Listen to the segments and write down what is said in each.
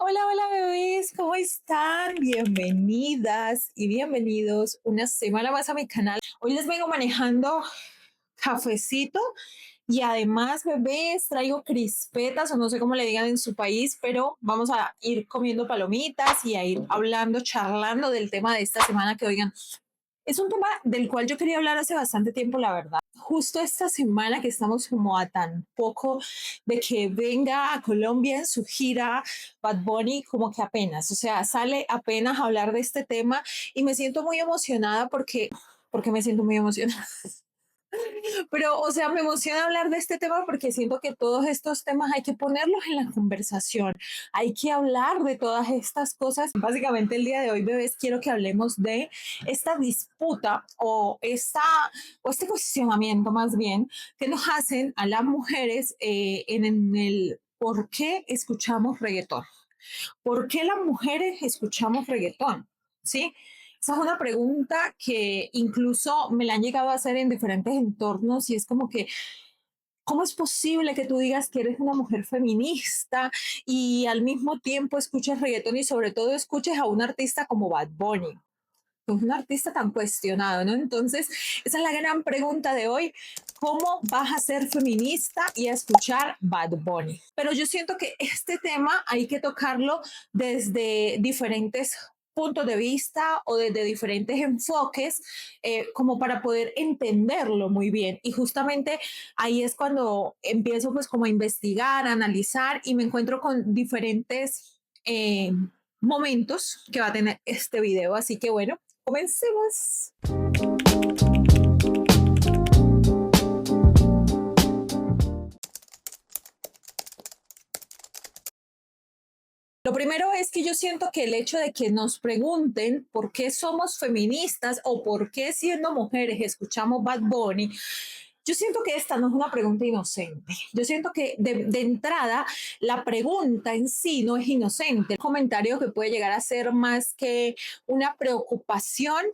Hola, hola bebés, ¿cómo están? Bienvenidas y bienvenidos una semana más a mi canal. Hoy les vengo manejando cafecito y además, bebés, traigo crispetas o no sé cómo le digan en su país, pero vamos a ir comiendo palomitas y a ir hablando, charlando del tema de esta semana que oigan. Es un tema del cual yo quería hablar hace bastante tiempo, la verdad. Justo esta semana que estamos como a tan poco de que venga a Colombia en su gira Bad Bunny, como que apenas, o sea, sale apenas a hablar de este tema y me siento muy emocionada porque me siento muy emocionada. Pero, o sea, me emociona hablar de este tema porque siento que todos estos temas hay que ponerlos en la conversación, hay que hablar de todas estas cosas. Básicamente el día de hoy, bebés, quiero que hablemos de esta disputa o este cuestionamiento más bien que nos hacen a las mujeres en el por qué escuchamos reggaetón. ¿Por qué las mujeres escuchamos reggaetón? ¿Sí? Esa es una pregunta que incluso me la han llegado a hacer en diferentes entornos y es como que, ¿cómo es posible que tú digas que eres una mujer feminista y al mismo tiempo escuches reggaetón y sobre todo escuches a un artista como Bad Bunny? Que es un artista tan cuestionado, ¿no? Entonces, esa es la gran pregunta de hoy. ¿Cómo vas a ser feminista y a escuchar Bad Bunny? Pero yo siento que este tema hay que tocarlo desde diferentes puntos de vista o desde diferentes enfoques como para poder entenderlo muy bien. Y justamente ahí es cuando empiezo pues como a investigar, a analizar y me encuentro con diferentes momentos que va a tener este video. Así que bueno, comencemos. Lo primero es que yo siento que el hecho de que nos pregunten por qué somos feministas o por qué siendo mujeres escuchamos Bad Bunny, yo siento que esta no es una pregunta inocente. Yo siento que de entrada la pregunta en sí no es inocente. Un comentario que puede llegar a ser más que una preocupación,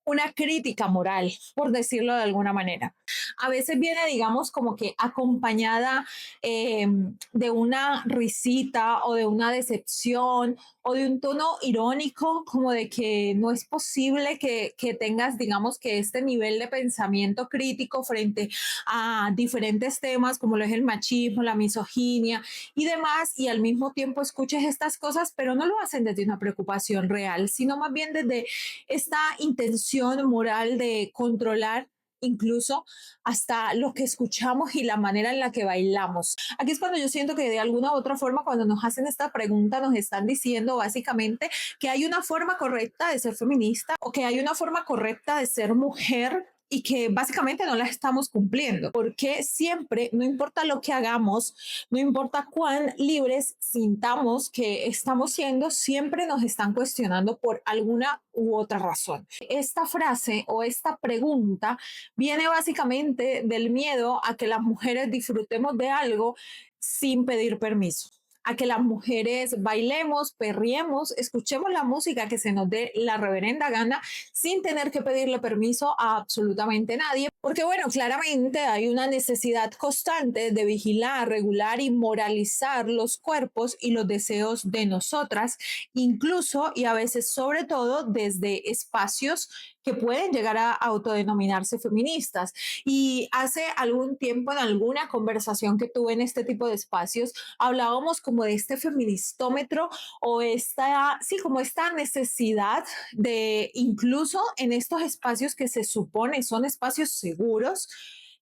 una crítica moral, por decirlo de alguna manera. A veces viene, digamos, como que acompañada de una risita o de una decepción o de un tono irónico, como de que no es posible que tengas, digamos, que este nivel de pensamiento crítico frente a diferentes temas como lo es el machismo, la misoginia y demás, y al mismo tiempo escuches estas cosas, pero no lo hacen desde una preocupación real, sino más bien desde esta intención moral de controlar incluso hasta lo que escuchamos y la manera en la que bailamos. Aquí es cuando yo siento que de alguna u otra forma cuando nos hacen esta pregunta nos están diciendo básicamente que hay una forma correcta de ser feminista o que hay una forma correcta de ser mujer y que básicamente no la estamos cumpliendo, porque siempre, no importa lo que hagamos, no importa cuán libres sintamos que estamos siendo, siempre nos están cuestionando por alguna u otra razón. Esta frase o esta pregunta viene básicamente del miedo a que las mujeres disfrutemos de algo sin pedir permiso, a que las mujeres bailemos, perriemos, escuchemos la música que se nos dé la reverenda gana sin tener que pedirle permiso a absolutamente nadie, porque bueno, claramente hay una necesidad constante de vigilar, regular y moralizar los cuerpos y los deseos de nosotras, incluso y a veces sobre todo desde espacios que pueden llegar a autodenominarse feministas. Y hace algún tiempo en alguna conversación que tuve en este tipo de espacios, hablábamos como de este feministómetro o esta, sí, como esta necesidad de incluso en estos espacios que se supone son espacios seguros,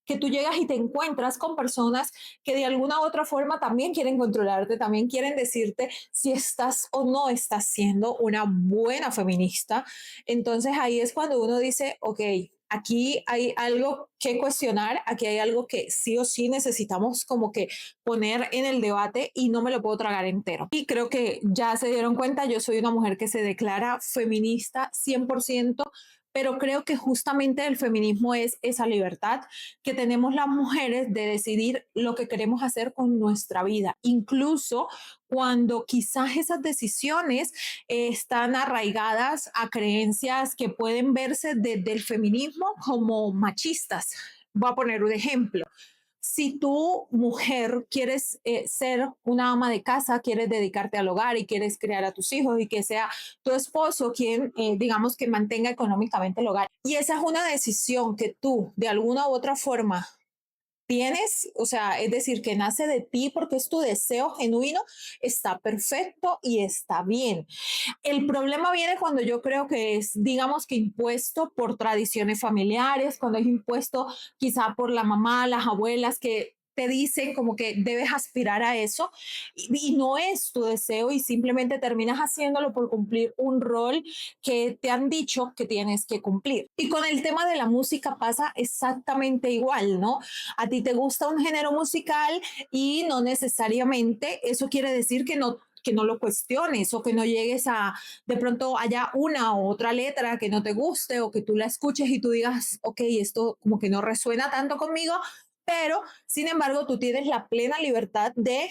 que tú llegas y te encuentras con personas que de alguna u otra forma también quieren controlarte, también quieren decirte si estás o no estás siendo una buena feminista. Entonces ahí es cuando uno dice, ok, aquí hay algo que cuestionar, aquí hay algo que sí o sí necesitamos como que poner en el debate y no me lo puedo tragar entero. Y creo que ya se dieron cuenta, yo soy una mujer que se declara feminista 100%, pero creo que justamente el feminismo es esa libertad que tenemos las mujeres de decidir lo que queremos hacer con nuestra vida, incluso cuando quizás esas decisiones están arraigadas a creencias que pueden verse desde el feminismo como machistas. Voy a poner un ejemplo. si tú, mujer, quieres ser una ama de casa, quieres dedicarte al hogar y quieres criar a tus hijos y que sea tu esposo quien, digamos, que mantenga económicamente el hogar. Y esa es una decisión que tú, de alguna u otra forma, tienes, o sea, es decir, que nace de ti porque es tu deseo genuino, está perfecto y está bien. El problema viene cuando yo creo que es, digamos que impuesto por tradiciones familiares, cuando es impuesto quizá por la mamá, las abuelas que te dicen como que debes aspirar a eso y no es tu deseo y simplemente terminas haciéndolo por cumplir un rol que te han dicho que tienes que cumplir. Y con el tema de la música pasa exactamente igual, ¿no? A ti te gusta un género musical y no necesariamente eso quiere decir que no lo cuestiones o que no llegues a, de pronto haya una u otra letra que no te guste o que tú la escuches y tú digas, ok, esto como que no resuena tanto conmigo, pero sin embargo tú tienes la plena libertad de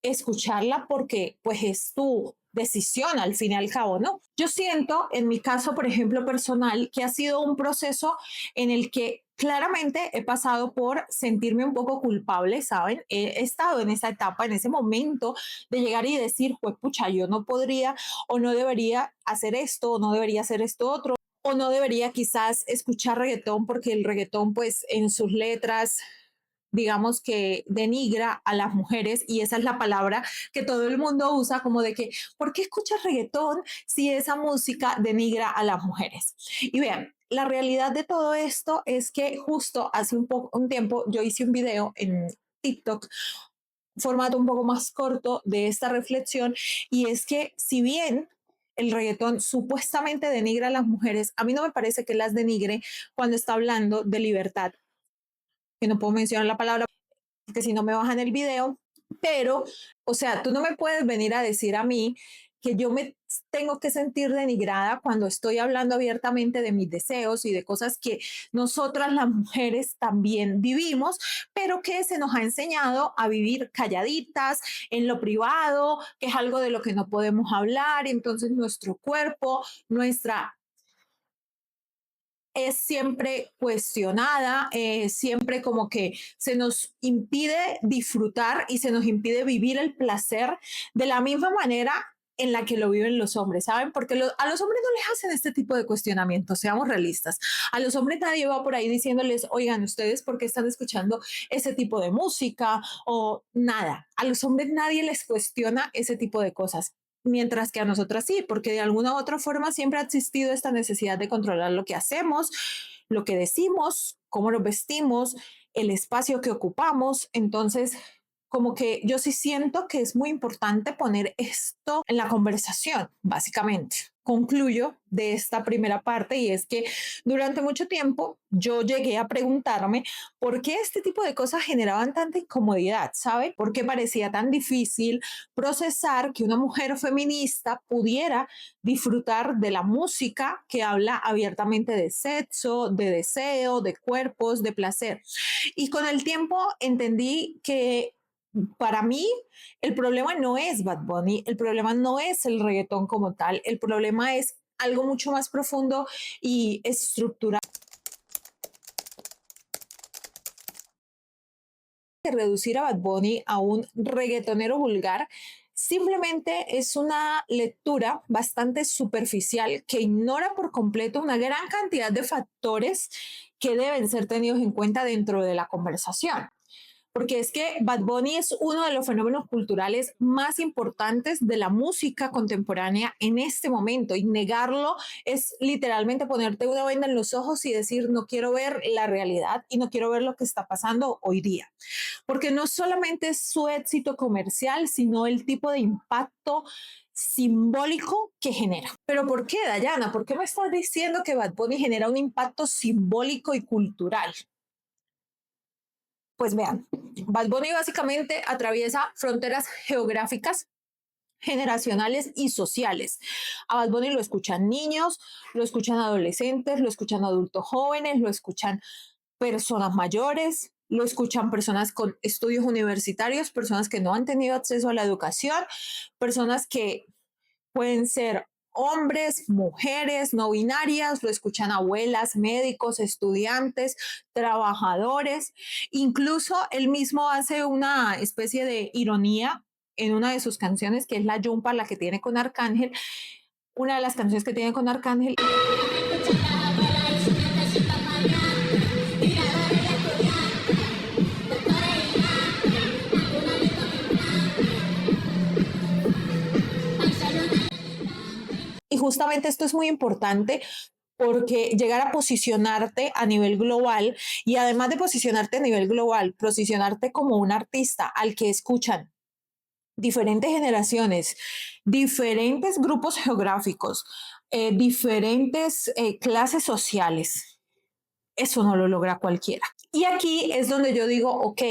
escucharla porque pues es tu decisión al fin y al cabo, ¿no? Yo siento en mi caso, por ejemplo, personal, que ha sido un proceso en el que claramente he pasado por sentirme un poco culpable, ¿saben? He estado en esa etapa, en ese momento de llegar y decir, pues pucha, yo no podría o no debería hacer esto o no debería hacer esto otro o no debería quizás escuchar reggaetón porque el reggaetón pues en sus letras digamos que denigra a las mujeres y esa es la palabra que todo el mundo usa como de que, ¿por qué escuchas reggaetón si esa música denigra a las mujeres? Y vean, la realidad de todo esto es que justo hace un tiempo yo hice un video en TikTok, formato un poco más corto de esta reflexión y es que si bien el reggaetón supuestamente denigra a las mujeres, a mí no me parece que las denigre cuando está hablando de libertad, que no puedo mencionar la palabra que si no me bajan el video, pero, o sea, tú no me puedes venir a decir a mí que yo me tengo que sentir denigrada cuando estoy hablando abiertamente de mis deseos y de cosas que nosotras las mujeres también vivimos, pero que se nos ha enseñado a vivir calladitas en lo privado, que es algo de lo que no podemos hablar, entonces nuestro cuerpo, nuestra es siempre cuestionada, siempre como que se nos impide disfrutar y se nos impide vivir el placer de la misma manera en la que lo viven los hombres, ¿saben? Porque a los hombres no les hacen este tipo de cuestionamientos, seamos realistas. A los hombres nadie va por ahí diciéndoles, oigan, ustedes, ¿por qué están escuchando ese tipo de música? O nada. A los hombres nadie les cuestiona ese tipo de cosas. Mientras que a nosotras sí, porque de alguna u otra forma siempre ha existido esta necesidad de controlar lo que hacemos, lo que decimos, cómo nos vestimos, el espacio que ocupamos. Entonces, como que yo sí siento que es muy importante poner esto en la conversación, básicamente. Concluyo de esta primera parte y es que durante mucho tiempo yo llegué a preguntarme por qué este tipo de cosas generaban tanta incomodidad, ¿sabe? ¿Por qué parecía tan difícil procesar que una mujer feminista pudiera disfrutar de la música que habla abiertamente de sexo, de deseo, de cuerpos, de placer? Y con el tiempo entendí que para mí, el problema no es Bad Bunny, el problema no es el reggaetón como tal, el problema es algo mucho más profundo y estructural. Que reducir a Bad Bunny a un reggaetonero vulgar simplemente es una lectura bastante superficial que ignora por completo una gran cantidad de factores que deben ser tenidos en cuenta dentro de la conversación. Porque es que Bad Bunny es uno de los fenómenos culturales más importantes de la música contemporánea en este momento y negarlo es literalmente ponerte una venda en los ojos y decir no quiero ver la realidad y no quiero ver lo que está pasando hoy día. Porque no solamente es su éxito comercial, sino el tipo de impacto simbólico que genera. Pero ¿por qué, Dayana? ¿Por qué me estás diciendo que Bad Bunny genera un impacto simbólico y cultural? Pues vean, Bad Bunny básicamente atraviesa fronteras geográficas, generacionales y sociales. A Bad Bunny lo escuchan niños, lo escuchan adolescentes, lo escuchan adultos jóvenes, lo escuchan personas mayores, lo escuchan personas con estudios universitarios, personas que no han tenido acceso a la educación, personas que pueden ser hombres, mujeres, no binarias, lo escuchan abuelas, médicos, estudiantes, trabajadores. Incluso él mismo hace una especie de ironía en una de sus canciones, que es la Yumpa, la que tiene con Arcángel, una de las canciones que tiene con Arcángel. Y justamente esto es muy importante porque llegar a posicionarte a nivel global y además de posicionarte a nivel global, posicionarte como un artista al que escuchan diferentes generaciones, diferentes grupos geográficos, diferentes clases sociales. Eso no lo logra cualquiera. Y aquí es donde yo digo, ok,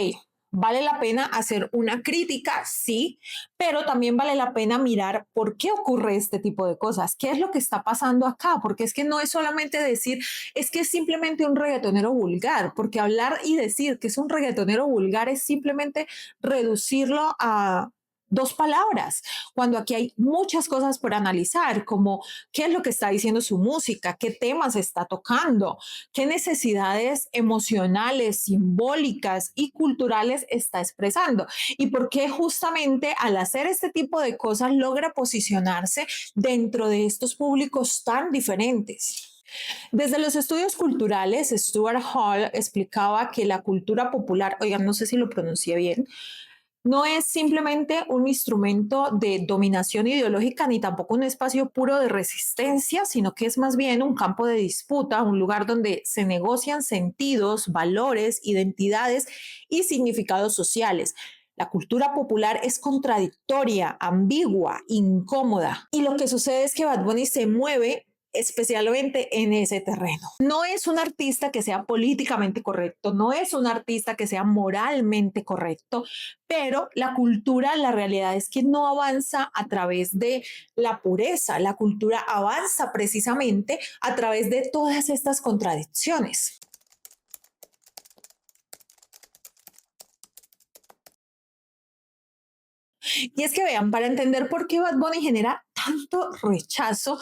vale la pena hacer una crítica, sí, pero también vale la pena mirar por qué ocurre este tipo de cosas, qué es lo que está pasando acá, porque es que no es solamente decir, es que es simplemente un reggaetonero vulgar, porque hablar y decir que es un reggaetonero vulgar es simplemente reducirlo a dos palabras, cuando aquí hay muchas cosas por analizar, como qué es lo que está diciendo su música, qué temas está tocando, qué necesidades emocionales, simbólicas y culturales está expresando y por qué justamente al hacer este tipo de cosas logra posicionarse dentro de estos públicos tan diferentes. Desde los estudios culturales, Stuart Hall explicaba que la cultura popular, oigan, no sé si lo pronuncié bien, no es simplemente un instrumento de dominación ideológica ni tampoco un espacio puro de resistencia, sino que es más bien un campo de disputa, un lugar donde se negocian sentidos, valores, identidades y significados sociales. La cultura popular es contradictoria, ambigua, incómoda. Y lo que sucede es que Bad Bunny se mueve especialmente en ese terreno. No es un artista que sea políticamente correcto, no es un artista que sea moralmente correcto, pero la cultura, la realidad es que no avanza a través de la pureza, la cultura avanza precisamente a través de todas estas contradicciones. Y es que vean, para entender por qué Bad Bunny genera tanto rechazo,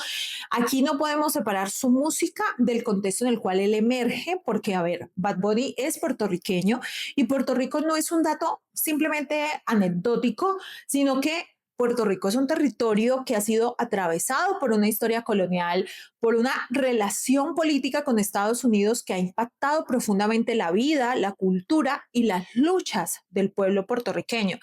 aquí no podemos separar su música del contexto en el cual él emerge, porque, a ver, Bad Bunny es puertorriqueño y Puerto Rico no es un dato simplemente anecdótico, sino que Puerto Rico es un territorio que ha sido atravesado por una historia colonial, por una relación política con Estados Unidos que ha impactado profundamente la vida, la cultura y las luchas del pueblo puertorriqueño.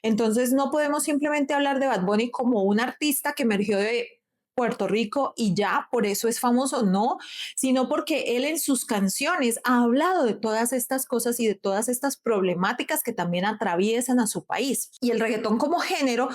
Entonces no podemos simplemente hablar de Bad Bunny como un artista que emergió de Puerto Rico y ya por eso es famoso, no, sino porque él en sus canciones ha hablado de todas estas cosas y de todas estas problemáticas que también atraviesan a su país. Y el reggaetón como género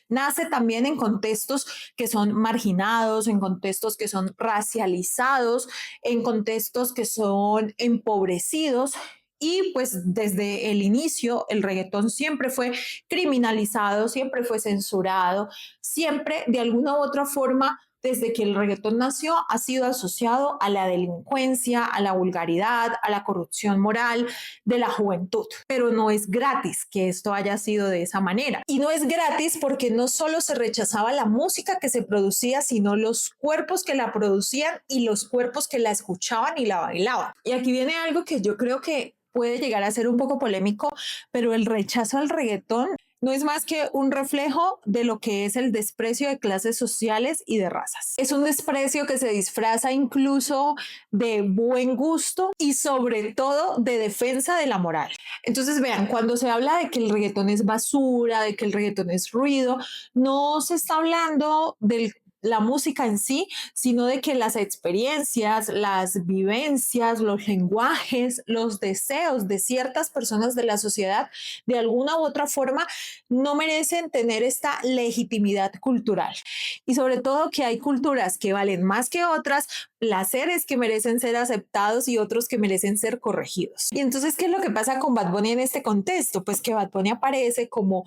nace también en contextos que son marginados, en contextos que son racializados, en contextos que son empobrecidos. Y pues desde el inicio el reggaetón siempre fue criminalizado, siempre fue censurado, siempre de alguna u otra forma desde que el reggaetón nació ha sido asociado a la delincuencia, a la vulgaridad, a la corrupción moral de la juventud. Pero no es gratis que esto haya sido de esa manera. Y no es gratis porque no solo se rechazaba la música que se producía, sino los cuerpos que la producían y los cuerpos que la escuchaban y la bailaban. Y aquí viene algo que yo creo que puede llegar a ser un poco polémico, pero el rechazo al reggaetón no es más que un reflejo de lo que es el desprecio de clases sociales y de razas. Es un desprecio que se disfraza incluso de buen gusto y sobre todo de defensa de la moral. Entonces vean, cuando se habla de que el reggaetón es basura, de que el reggaetón es ruido, no se está hablando del la música en sí, sino de que las experiencias, las vivencias, los lenguajes, los deseos de ciertas personas de la sociedad, de alguna u otra forma, no merecen tener esta legitimidad cultural. Y sobre todo que hay culturas que valen más que otras, placeres que merecen ser aceptados y otros que merecen ser corregidos. Y entonces, ¿qué es lo que pasa con Bad Bunny en este contexto? Pues que Bad Bunny aparece como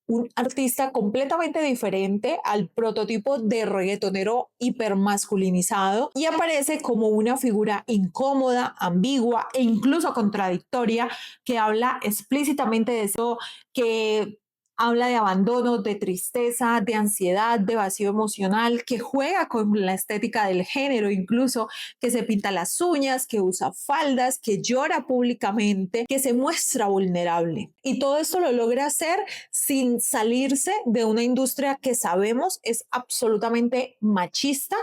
un artista completamente diferente al prototipo de reggaetonero hipermasculinizado y aparece como una figura incómoda, ambigua e incluso contradictoria que habla explícitamente de eso, que Habla de abandono, de tristeza, de ansiedad, de vacío emocional, que juega con la estética del género, incluso que se pinta las uñas, que usa faldas, que llora públicamente, que se muestra vulnerable. Y todo esto lo logra hacer sin salirse de una industria que sabemos es absolutamente machista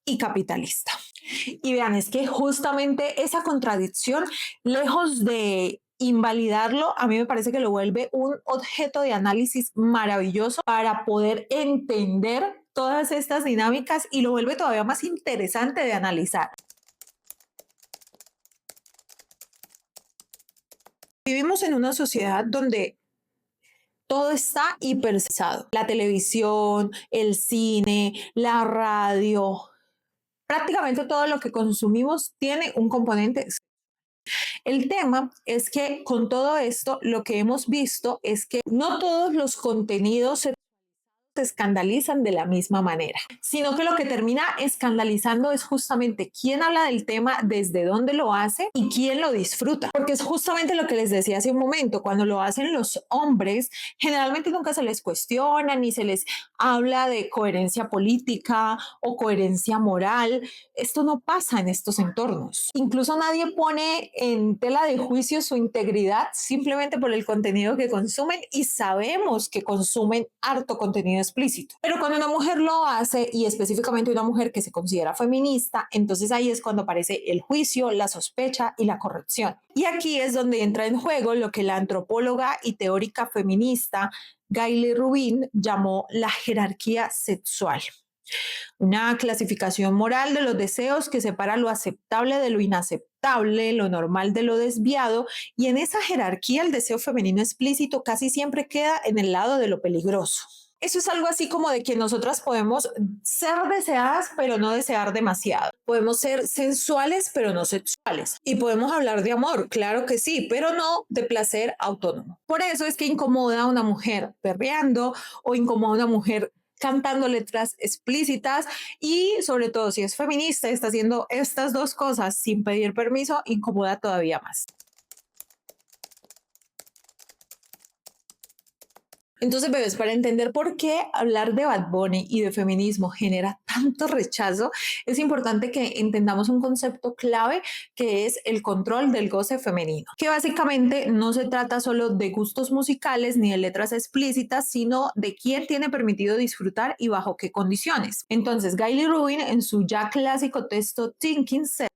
y capitalista. Y vean, es que justamente esa contradicción, lejos de invalidarlo, a mí me parece que lo vuelve un objeto de análisis maravilloso para poder entender todas estas dinámicas y lo vuelve todavía más interesante de analizar. Vivimos en una sociedad donde todo está hipersexualizado. La televisión, el cine, la radio, prácticamente todo lo que consumimos tiene un componente. El tema es que con todo esto lo que hemos visto es que no todos los contenidos se escandalizan de la misma manera, sino que lo que termina escandalizando es justamente quién habla del tema, desde dónde lo hace y quién lo disfruta, porque es justamente lo que les decía hace un momento, cuando lo hacen los hombres, generalmente nunca se les cuestiona ni se les habla de coherencia política o coherencia moral. Esto no pasa en estos entornos. Incluso nadie pone en tela de juicio su integridad simplemente por el contenido que consumen, y sabemos que consumen harto contenido explícito. Pero cuando una mujer lo hace, y específicamente una mujer que se considera feminista, entonces ahí es cuando aparece el juicio, la sospecha y la corrección. Y aquí es donde entra en juego lo que la antropóloga y teórica feminista Gayle Rubin llamó la jerarquía sexual, una clasificación moral de los deseos que separa lo aceptable de lo inaceptable, lo normal de lo desviado, y en esa jerarquía el deseo femenino explícito casi siempre queda en el lado de lo peligroso. Eso es algo así como de que nosotras podemos ser deseadas, pero no desear demasiado. Podemos ser sensuales, pero no sexuales. Y podemos hablar de amor, claro que sí, pero no de placer autónomo. Por eso es que incomoda a una mujer perreando o incomoda a una mujer cantando letras explícitas, y sobre todo si es feminista y está haciendo estas dos cosas sin pedir permiso, incomoda todavía más. Entonces, bebés, para entender por qué hablar de Bad Bunny y de feminismo genera tanto rechazo, es importante que entendamos un concepto clave, que es el control del goce femenino, que básicamente no se trata solo de gustos musicales ni de letras explícitas, sino de quién tiene permitido disfrutar y bajo qué condiciones. Entonces, Gayle Rubin, en su ya clásico texto Thinking Sex,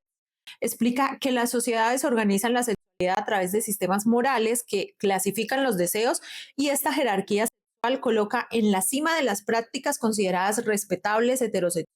explica que las sociedades organizan la sexualidad a través de sistemas morales que clasifican los deseos, y esta jerarquía sexual coloca en la cima de las prácticas consideradas respetables, heterosexuales,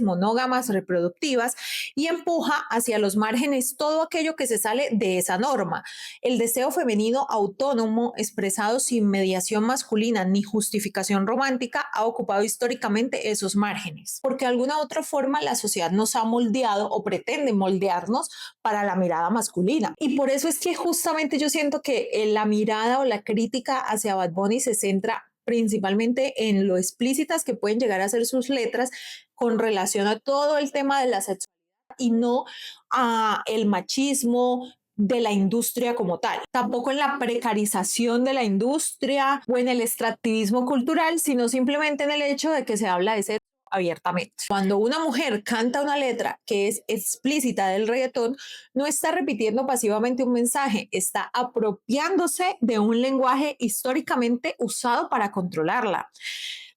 monógamas, reproductivas, y empuja hacia los márgenes todo aquello que se sale de esa norma. El deseo femenino autónomo, expresado sin mediación masculina ni justificación romántica, ha ocupado históricamente esos márgenes, porque de alguna otra forma la sociedad nos ha moldeado o pretende moldearnos para la mirada masculina. Y por eso es que justamente yo siento que la mirada o la crítica hacia Bad Bunny se centra principalmente en lo explícitas que pueden llegar a ser sus letras con relación a todo el tema de la sexualidad, y no a el machismo de la industria como tal. Tampoco en la precarización de la industria o en el extractivismo cultural, sino simplemente en el hecho de que se habla de sexo abiertamente. Cuando una mujer canta una letra que es explícita del reggaetón, no está repitiendo pasivamente un mensaje, está apropiándose de un lenguaje históricamente usado para controlarla,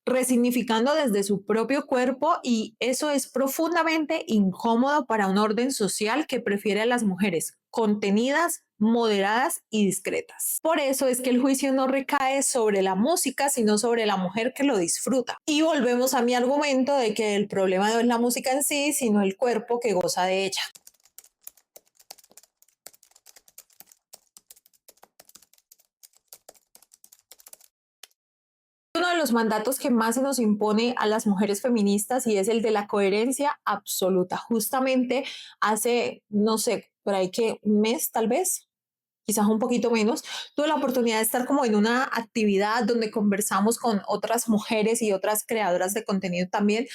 resignificando desde su propio cuerpo, y eso es profundamente incómodo para un orden social que prefiere a las mujeres contenidas, moderadas y discretas. Por eso es que el juicio no recae sobre la música, sino sobre la mujer que lo disfruta. Y volvemos a mi argumento de que el problema no es la música en sí, sino el cuerpo que goza de ella. Uno de los mandatos que más se nos impone a las mujeres feministas, y es el de la coherencia absoluta. Justamente hace, no sé, por ahí que un mes tal vez, quizás un poquito menos, tuve la oportunidad de estar como en una actividad donde conversamos con otras mujeres y otras creadoras de contenido también,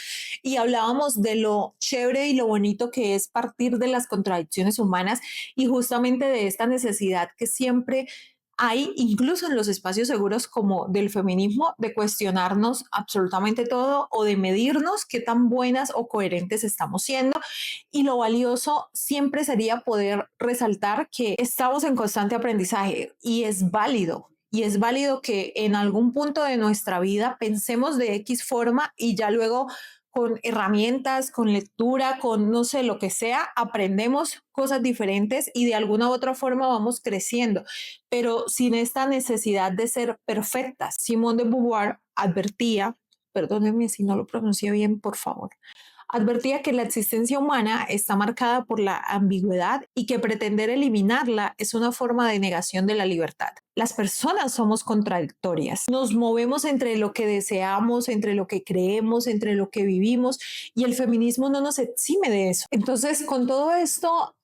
y hablábamos de lo chévere y lo bonito que es partir de las contradicciones humanas, y justamente de esta necesidad que siempre hay incluso en los espacios seguros como del feminismo de cuestionarnos absolutamente todo o de medirnos qué tan buenas o coherentes estamos siendo. Y lo valioso siempre sería poder resaltar que estamos en constante aprendizaje y es válido. Y es válido que en algún punto de nuestra vida pensemos de X forma y ya luego con herramientas, con lectura, con no sé, lo que sea, aprendemos cosas diferentes y de alguna u otra forma vamos creciendo, pero sin esta necesidad de ser perfectas. Simone de Beauvoir advertía, perdónenme si no lo pronuncié bien, por favor, advertía que la existencia humana está marcada por la ambigüedad y que pretender eliminarla es una forma de negación de la libertad. Las personas somos contradictorias, nos movemos entre lo que deseamos, entre lo que creemos, entre lo que vivimos y el feminismo no nos exime de eso. Entonces, con todo esto,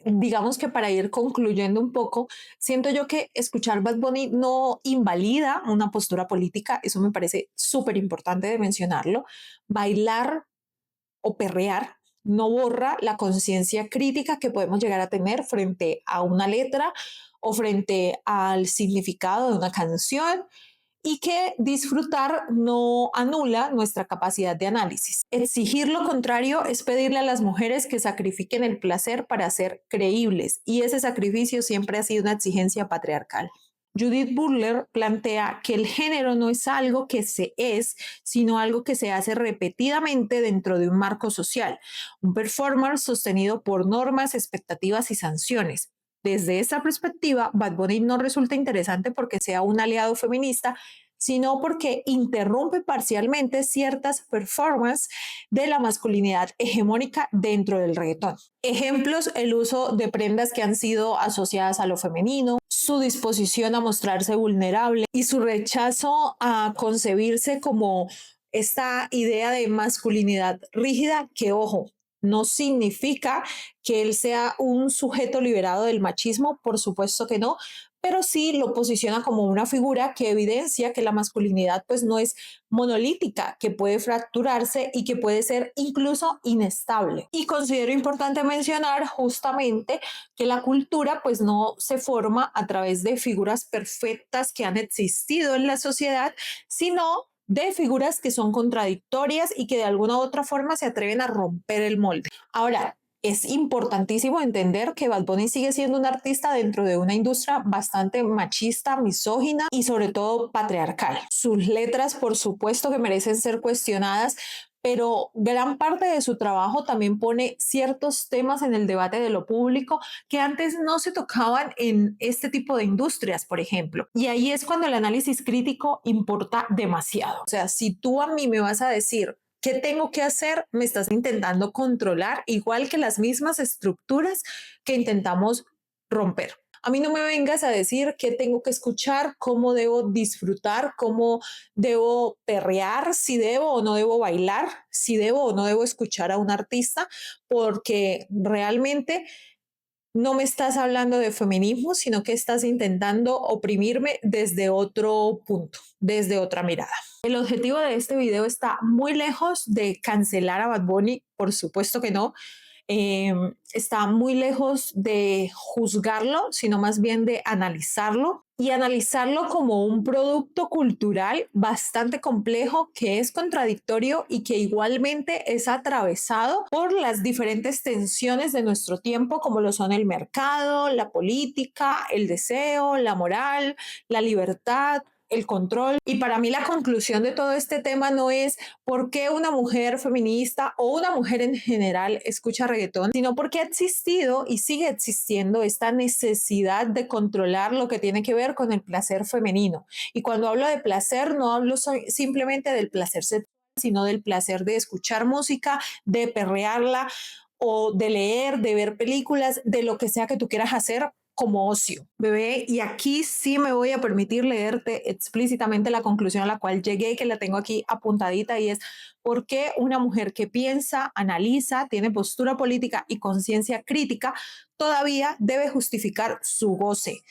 digamos que para ir concluyendo un poco, siento yo que escuchar Bad Bunny no invalida una postura política, eso me parece súper importante de mencionarlo. Bailar o perrear no borra la conciencia crítica que podemos llegar a tener frente a una letra o frente al significado de una canción y que disfrutar no anula nuestra capacidad de análisis. Exigir lo contrario es pedirle a las mujeres que sacrifiquen el placer para ser creíbles y ese sacrificio siempre ha sido una exigencia patriarcal. Judith Butler plantea que el género no es algo que se es, sino algo que se hace repetidamente dentro de un marco social, un performance sostenido por normas, expectativas y sanciones. Desde esa perspectiva, Bad Bunny no resulta interesante porque sea un aliado feminista, sino porque interrumpe parcialmente ciertas performances de la masculinidad hegemónica dentro del reggaetón. Ejemplos, el uso de prendas que han sido asociadas a lo femenino, su disposición a mostrarse vulnerable y su rechazo a concebirse como esta idea de masculinidad rígida que, ojo, no significa que él sea un sujeto liberado del machismo, por supuesto que no, pero sí lo posiciona como una figura que evidencia que la masculinidad pues no es monolítica, que puede fracturarse y que puede ser incluso inestable. Y considero importante mencionar justamente que la cultura pues no se forma a través de figuras perfectas que han existido en la sociedad, sino de figuras que son contradictorias y que de alguna u otra forma se atreven a romper el molde. Ahora, es importantísimo entender que Bad Bunny sigue siendo un artista dentro de una industria bastante machista, misógina y sobre todo patriarcal. Sus letras, por supuesto, que merecen ser cuestionadas, pero gran parte de su trabajo también pone ciertos temas en el debate de lo público que antes no se tocaban en este tipo de industrias, por ejemplo. Y ahí es cuando el análisis crítico importa demasiado. O sea, si tú a mí me vas a decir ¿qué tengo que hacer? Me estás intentando controlar, igual que las mismas estructuras que intentamos romper. A mí no me vengas a decir qué tengo que escuchar, cómo debo disfrutar, cómo debo perrear, si debo o no debo bailar, si debo o no debo escuchar a un artista, porque realmente no me estás hablando de feminismo, sino que estás intentando oprimirme desde otro punto, desde otra mirada. El objetivo de este video está muy lejos de cancelar a Bad Bunny, por supuesto que no. Está muy lejos de juzgarlo, sino más bien de analizarlo y analizarlo como un producto cultural bastante complejo que es contradictorio y que igualmente es atravesado por las diferentes tensiones de nuestro tiempo, como lo son el mercado, la política, el deseo, la moral, la libertad, el control. Y para mí la conclusión de todo este tema no es por qué una mujer feminista o una mujer en general escucha reggaetón, sino porque ha existido y sigue existiendo esta necesidad de controlar lo que tiene que ver con el placer femenino. Y cuando hablo de placer, no hablo simplemente del placer sexual, sino del placer de escuchar música, de perrearla o de leer, de ver películas, de lo que sea que tú quieras hacer como ocio, bebé. Y aquí sí me voy a permitir leerte explícitamente la conclusión a la cual llegué, que la tengo aquí apuntadita, y es por qué una mujer que piensa, analiza, tiene postura política y conciencia crítica todavía debe justificar su goce.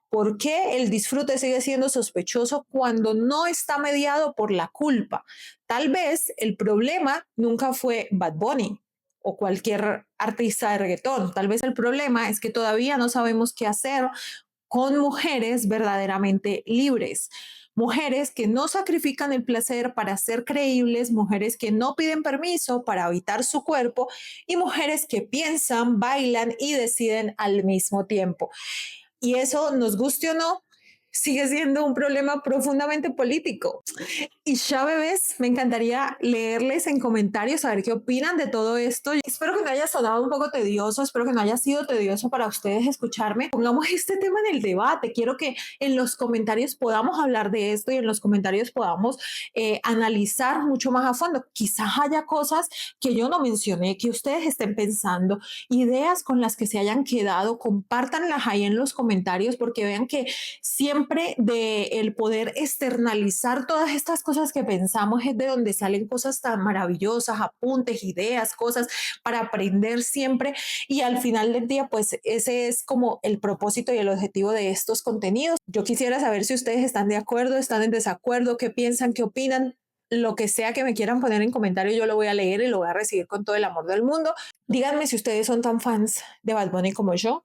¿Por qué el disfrute sigue siendo sospechoso cuando no está mediado por la culpa? Tal vez el problema nunca fue Bad Bunny o cualquier artista de reggaetón. Tal vez el problema es que todavía no sabemos qué hacer con mujeres verdaderamente libres. Mujeres que no sacrifican el placer para ser creíbles, mujeres que no piden permiso para habitar su cuerpo y mujeres que piensan, bailan y deciden al mismo tiempo. Y eso, nos guste o no, sigue siendo un problema profundamente político. Y ya, bebés, me encantaría leerles en comentarios, saber qué opinan de todo esto. Espero que no haya sonado un poco tedioso, espero que no haya sido tedioso para ustedes escucharme. Pongamos este tema en el debate. Quiero que en los comentarios podamos hablar de esto y en los comentarios podamos analizar mucho más a fondo. Quizás haya cosas que yo no mencioné, que ustedes estén pensando, ideas con las que se hayan quedado, compártanlas ahí en los comentarios, porque vean que siempre de el poder externalizar todas estas cosas que pensamos es de donde salen cosas tan maravillosas, apuntes, ideas, cosas para aprender siempre. Y al final del día, pues ese es como el propósito y el objetivo de estos contenidos. Yo quisiera saber si ustedes están de acuerdo, están en desacuerdo, qué piensan, qué opinan. Lo que sea que me quieran poner en comentario, yo lo voy a leer y lo voy a recibir con todo el amor del mundo. Díganme si ustedes son tan fans de Bad Bunny como yo.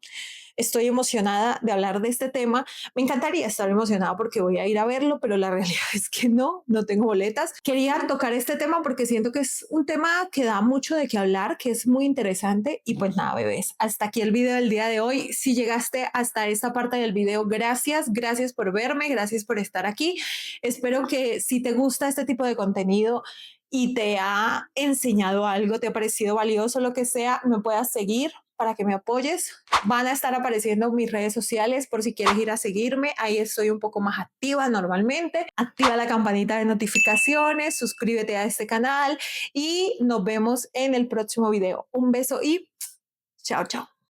Estoy emocionada de hablar de este tema. Me encantaría estar emocionada porque voy a ir a verlo, pero la realidad es que no tengo boletas. Quería tocar este tema porque siento que es un tema que da mucho de qué hablar, que es muy interesante. Y pues nada, bebés, hasta aquí el video del día de hoy. Si llegaste hasta esta parte del video, gracias por verme, gracias por estar aquí. Espero que si te gusta este tipo de contenido y te ha enseñado algo, te ha parecido valioso, lo que sea, me puedas seguir para que me apoyes. Van a estar apareciendo mis redes sociales por si quieres ir a seguirme. Ahí estoy un poco más activa normalmente. Activa la campanita de notificaciones, suscríbete a este canal y nos vemos en el próximo video. Un beso y chao, chao.